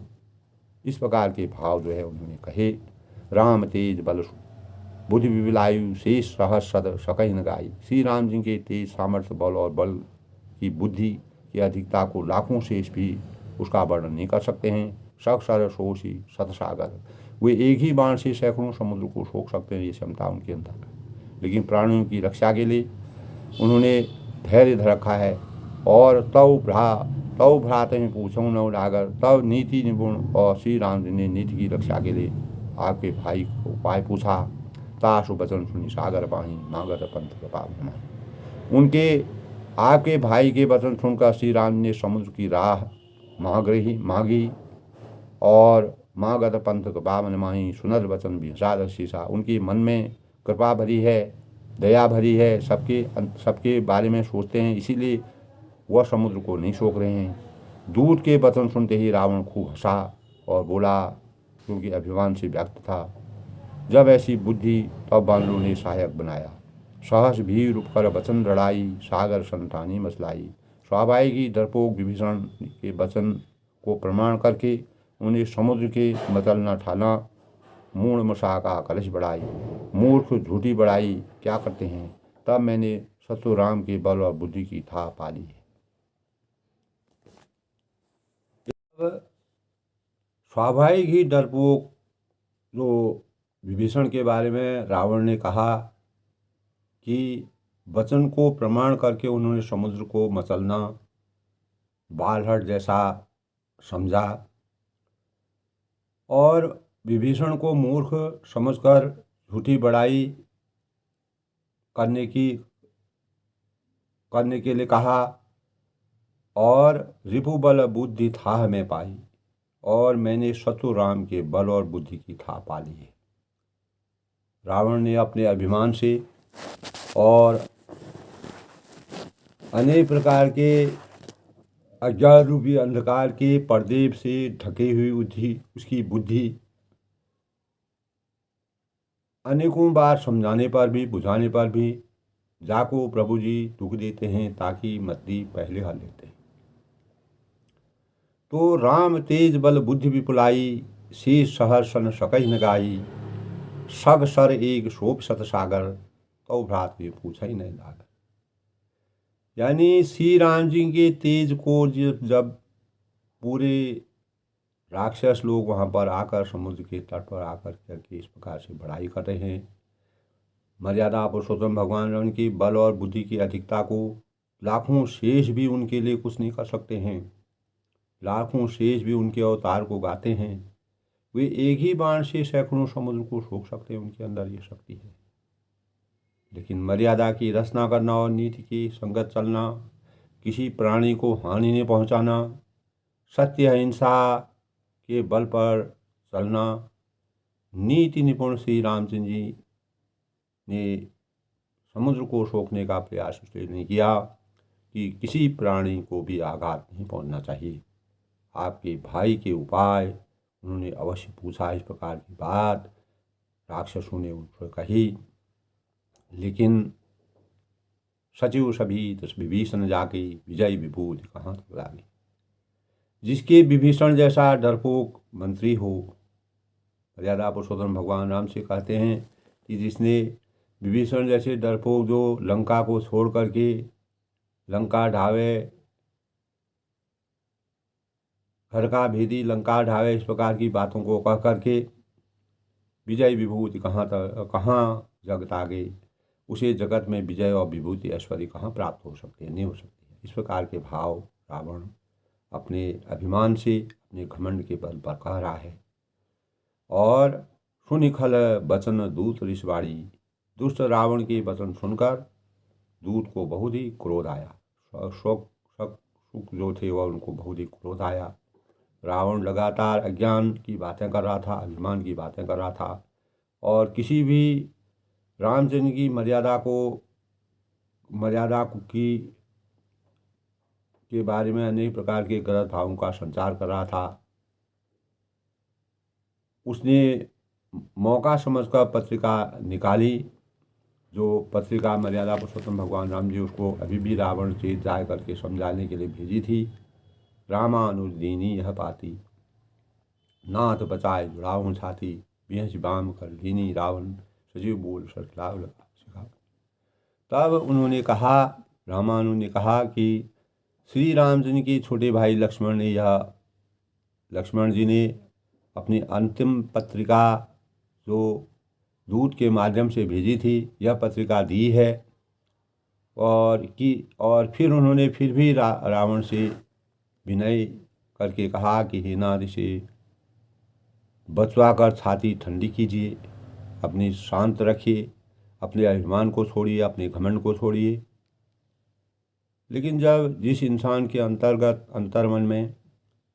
इस प्रकार के भाव जो है उन्होंने कहे। राम तेज बल बुद्धि विलायु शेष सहस सद सकई न गाई। श्री राम जी के तेज सामर्थ्य बल और बल की बुद्धि की अधिकता को लाखों शेष भी उसका वर्णन नहीं कर सकते हैं। सख सर सोशी सतसागर, वे एक ही बाण से सैकड़ों समुद्र को सोख सकते हैं, ये क्षमता उनके अंदर है। लेकिन प्राणियों की रक्षा के लिए उन्होंने धैर्य धर रखा है। और तव भ्रात ही पूछो न डागर, तब नीति निपुण और श्री राम जी ने नीति की रक्षा के लिए आपके भाई को उपाय पूछा। ताशु बचन सुनी सागर पाही, नागर पंथ कृपा बनाई। उनके आपके भाई के वचन सुनकर श्री राम ने समुद्र की राह मांगी और मागत पंथ कृपा मनमाही। सुनर वचन विषाद शीशा, उनके मन में कृपा भरी है, दया भरी है, सबके बारे में सोचते हैं, इसीलिए वह समुद्र को नहीं सोख रहे हैं। दूत के वचन सुनते ही रावण खूब हंसा और बोला, क्योंकि अभिमान से व्यक्त था। जब ऐसी बुद्धि तब बानरों ने सहायक बनाया। सहस भी रूप कर वचन लड़ाई, सागर संतानी मसलाई। स्वाभाविक ही डरपोक विभीषण के वचन को प्रमाण करके उन्हें समुद्र के मचलना ठाना। मूर्ण मशा का कलश बढ़ाई, मूर्ख झूठी बढ़ाई क्या करते हैं। तब मैंने सतु राम के बल और बुद्धि की था पाली है। स्वाभाविक ही डरपोक जो विभीषण के बारे में रावण ने कहा कि वचन को प्रमाण करके उन्होंने समुद्र को मचलना बालहट जैसा समझा और विभीषण को मूर्ख समझकर झूठी बड़ाई करने के लिए कहा। और रिपु बल बुद्धि था हमें पाई, और मैंने शत्रु राम के बल और बुद्धि की था पाली है। रावण ने अपने अभिमान से और अनेक प्रकार के अज्ञान रूपी अंधकार के पर्दे से ढकी हुई उसकी बुद्धि अनेकों बार समझाने पर भी बुझाने पर भी जाको प्रभु जी दुख देते हैं, ताकि मती पहले हल लेते हैं। तो राम तेज बल बुद्धि विपुलाई, शेष सहर सन सकई न गाई। सग सर एक शोभ सत सागर, तो भ्रात भी पूछा ही नहीं लागर। यानी श्री राम जी के तेज को जब पूरे राक्षस लोग वहाँ पर आकर समुद्र के तट पर आकर करके इस प्रकार से बड़ाई कर रहे हैं, मर्यादा पुरुषोत्तम भगवान राम की बल और बुद्धि की अधिकता को लाखों शेष भी उनके लिए कुछ नहीं कर सकते हैं। लाखों शेष भी उनके अवतार को गाते हैं। वे एक ही बाण से सैकड़ों समुद्र को सोख सकते हैं, उनके अंदर ये शक्ति है। लेकिन मर्यादा की रचना करना और नीति की संगत चलना, किसी प्राणी को हानि नहीं पहुंचाना, सत्य अहिंसा के बल पर चलना, नीति निपुण श्री रामचंद्र जी ने समुद्र को सोखने का प्रयास इसलिए नहीं किया कि किसी प्राणी को भी आघात नहीं पहुंचना चाहिए। आपके भाई के उपाय उन्होंने अवश्य पूछा। इस प्रकार की बात राक्षसों ने उनसे कही, लेकिन सचिव सभी तस विभीषण जाके, विजय विभूति कहाँ तक लागे। जिसके विभीषण जैसा डरपोक मंत्री हो, मर्यादा पुरुषोत्तम भगवान राम से कहते हैं कि जिसने विभीषण जैसे डरपोक जो लंका को छोड़ करके लंका ढावे, घर का भेदी लंका ढावे, इस प्रकार की बातों को कह करके विजय विभूति कहाँ जगत आगे, उसे जगत में विजय और विभूति ऐश्वर्य कहाँ प्राप्त हो सकते हैं, नहीं हो सकते हैं। इस प्रकार के भाव रावण अपने अभिमान से, अपने घमंड के बल पर कह रहा है। और सुनि खल बचन दूत ऋषवाड़ी, दुष्ट रावण के वचन सुनकर दूत को बहुत ही क्रोध आया। सुख जो थे वह उनको बहुत ही क्रोध आया। रावण लगातार अज्ञान की बातें कर रहा था, अभिमान की बातें कर रहा था, और किसी भी रामचंद्र की मर्यादा की के बारे में अनेक प्रकार के गलत भावों का संचार कर रहा था। उसने मौका समझकर पत्रिका निकाली, जो पत्रिका मर्यादा पुरुषोत्तम भगवान राम जी उसको अभी भी रावण से जाए करके समझाने के लिए भेजी थी। रामानुदीनी यह पाती, नाथ बचाए जुड़ाऊं छाती, बिहस बाम कर लीनी रावण, सजीव बोल सतलाव लगा सिखा। तब उन्होंने कहा, रामानु ने कहा कि श्री रामचंद्र के छोटे भाई लक्ष्मण जी ने अपनी अंतिम पत्रिका जो दूत के माध्यम से भेजी थी, यह पत्रिका दी है। और फिर उन्होंने फिर भी रावण से विनय करके कहा कि हे नारी से बचवा कर छाती ठंडी कीजिए, अपनी शांत रखिए, अपने अभिमान को छोड़िए, अपने घमंड को छोड़िए। लेकिन जब जिस इंसान के अंतर्मन में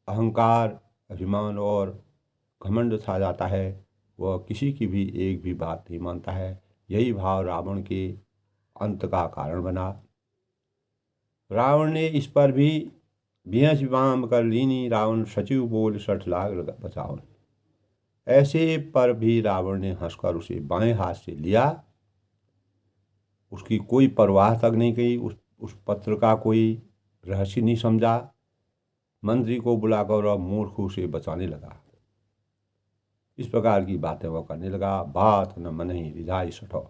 अहंकार, अभिमान और घमंड छा जाता है, वह किसी की भी एक भी बात नहीं मानता है। यही भाव रावण के अंत का कारण बना। रावण ने इस पर भी बिहस बाम कर लीनी रावण, सचिव बोल सठ लाख बचाओ। ऐसे पर भी रावण ने हंसकर उसे बाएं हाथ से लिया, उसकी कोई परवाह तक नहीं की, उस पत्र का कोई रहस्य नहीं समझा। मंत्री को बुलाकर और मूर्ख उसे बचाने लगा। इस प्रकार की बातें वह करने लगा। बात न मन ही रिझाई सठो।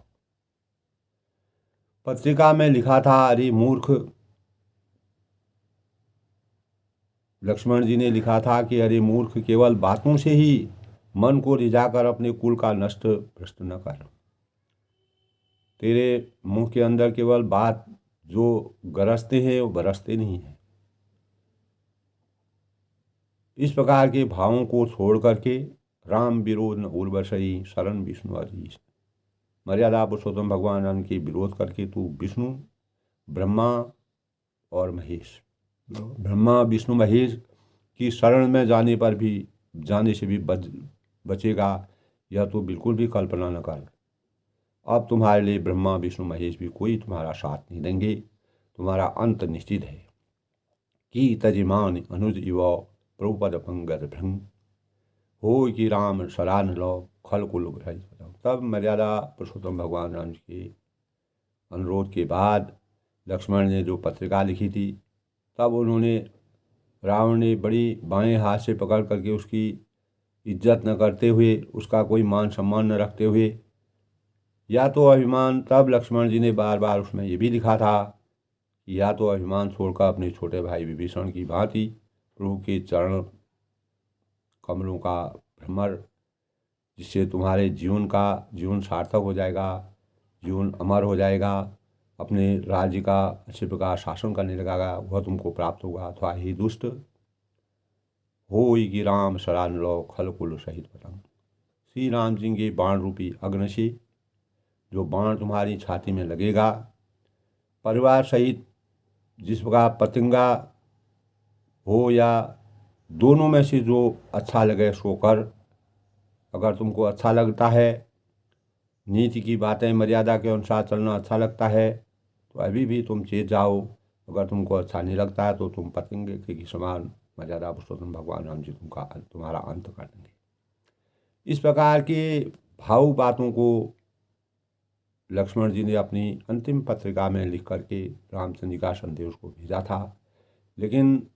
पत्रिका में लिखा था, अरे मूर्ख, लक्ष्मण जी ने लिखा था कि अरे मूर्ख, केवल बातों से ही मन को रिझाकर अपने कुल का नष्ट भ्रष्ट न कर। तेरे मुंह के अंदर केवल बात जो गरजते हैं वो बरसते नहीं हैं। इस प्रकार के भावों को छोड़ करके राम विरोध न उर्वशई, शरण विष्णु अधीश। मर्यादा पुरुषोत्तम भगवान राम के विरोध करके तू विष्णु, ब्रह्मा और महेश, ब्रह्मा विष्णु महेश की शरण में जाने से भी बचेगा, यह तो बिल्कुल भी कल्पना न कर। अब तुम्हारे लिए ब्रह्मा विष्णु महेश भी कोई तुम्हारा साथ नहीं देंगे, तुम्हारा अंत निश्चित है। कि तजिमान अनुज इव प्रभुपद पंगद भ्रंग, हो कि राम सरान लो खल कुल। तब मर्यादा पुरुषोत्तम भगवान राम के अनुरोध के बाद लक्ष्मण ने जो पत्रिका लिखी थी, तब रावण ने बड़ी बाएं हाथ से पकड़ करके उसकी इज्जत न करते हुए, उसका कोई मान सम्मान न रखते हुए, या तो अभिमान, तब लक्ष्मण जी ने बार बार उसमें ये भी लिखा था कि या तो अभिमान छोड़कर अपने छोटे भाई विभीषण की भांति प्रभु के चरण कमलों का भ्रमर, जिससे तुम्हारे जीवन सार्थक हो जाएगा, जीवन अमर हो जाएगा, अपने राज्य का अच्छे प्रकार शासन करने लगागा, वह तुमको प्राप्त होगा। अथवा ही दुष्ट हो कि राम शरण लो खल कुल सहित पतंग। श्री राम जी के बाण रूपी अग्नि से जो बाण तुम्हारी छाती में लगेगा, परिवार सहित जिस प्रकार पतंगा हो या दोनों में से जो अच्छा लगे सो कर। अगर तुमको अच्छा लगता है, नीति की बातें मर्यादा के अनुसार चलना अच्छा लगता है, तो अभी भी तुम चेत जाओ। अगर तुमको अच्छा नहीं लगता है तो तुम पतंगे के समान मर्यादा पुरुषोत्तम भगवान राम जी तुम्हारा अंत कर देंगे। इस प्रकार के भावुक बातों को लक्ष्मण जी ने अपनी अंतिम पत्रिका में लिख करके रामचंद्र जी का संदेश को भेजा था। लेकिन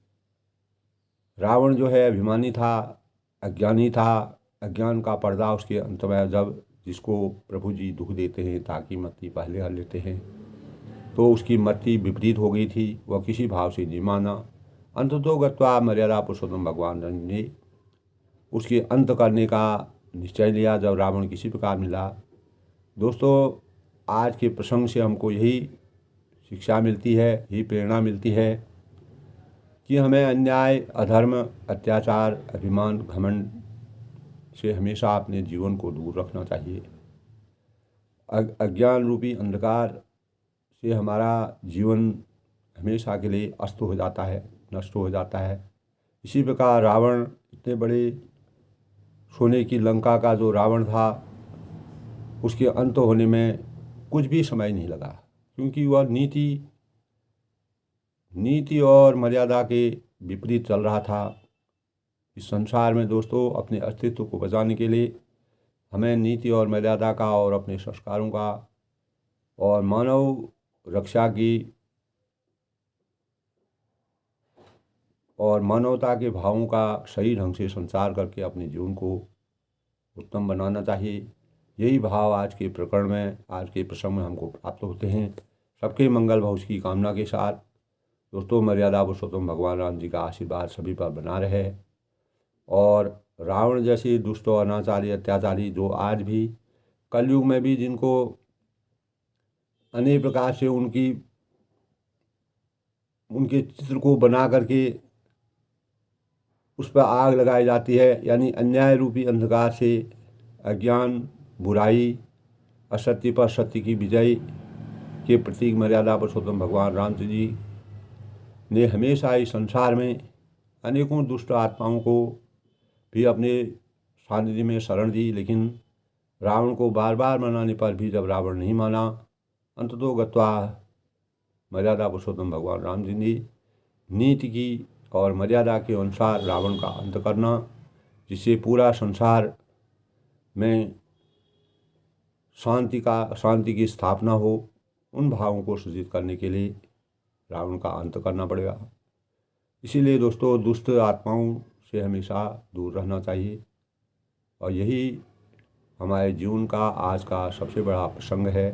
रावण जो है अभिमानी था, अज्ञानी था। अज्ञान का पर्दा उसके अंत में जब जिसको प्रभु जी दुख देते हैं ताकि मत्ती पहले हर लेते हैं, तो उसकी मति विपरीत हो गई थी। वह किसी भाव से नहीं माना। अंततो गत्वा मर्यादा पुरुषोत्तम भगवान ने उसके अंत करने का निश्चय लिया जब रावण किसी प्रकार मिला। दोस्तों, आज के प्रसंग से हमको यही शिक्षा मिलती है, यही प्रेरणा मिलती है कि हमें अन्याय, अधर्म, अत्याचार, अभिमान, घमंड से हमेशा अपने जीवन को दूर रखना चाहिए। अज्ञान रूपी अंधकार से हमारा जीवन हमेशा के लिए अस्त हो जाता है, नष्ट हो जाता है। इसी प्रकार रावण, इतने बड़े सोने की लंका का जो रावण था, उसके अंत होने में कुछ भी समय नहीं लगा, क्योंकि वह नीति और मर्यादा के विपरीत चल रहा था। इस संसार में दोस्तों, अपने अस्तित्व को बचाने के लिए हमें नीति और मर्यादा का और अपने संस्कारों का और मानव रक्षा की और मानवता के भावों का सही ढंग से संचार करके अपने जीवन को उत्तम बनाना चाहिए। यही भाव आज के प्रकरण में, आज के प्रसंग में हमको प्राप्त होते हैं। सबके मंगल भविष्य की कामना के साथ दोस्तों, मर्यादा पुरुषोत्तम भगवान राम जी का आशीर्वाद सभी पर बना रहे और रावण जैसे दुष्ट और अनाचारी, अत्याचारी जो आज भी कलयुग में भी जिनको अनेक प्रकार से उनके चित्र को बना करके उस पर आग लगाई जाती है, यानी अन्याय रूपी अंधकार से अज्ञान, बुराई, असत्य पर सत्य की विजय के प्रतीक मर्यादा पुरुषोत्तम भगवान रामचंद्र जी ने हमेशा इस संसार में अनेकों दुष्ट आत्माओं को भी अपने सानिध्य में शरण दी। लेकिन रावण को बार बार मनाने पर भी जब रावण नहीं माना, अंततो गत्वा मर्यादा पुरुषोत्तम भगवान राम जी ने नीति की और मर्यादा के अनुसार रावण का अंत करना, जिससे पूरा संसार में शांति की स्थापना हो, उन भावों को सृजित करने के लिए रावण का अंत करना पड़ेगा। इसीलिए दोस्तों, दुष्ट आत्माओं से हमेशा दूर रहना चाहिए और यही हमारे जीवन का आज का सबसे बड़ा प्रसंग है।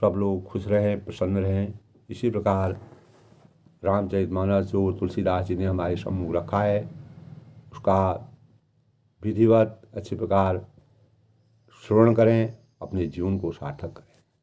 सब लोग खुश रहें, प्रसन्न रहें। इसी प्रकार रामचरितमानस जो तुलसीदास जी ने हमारे सम्मुख रखा है, उसका विधिवत अच्छे प्रकार श्रवण करें, अपने जीवन को सार्थक करें।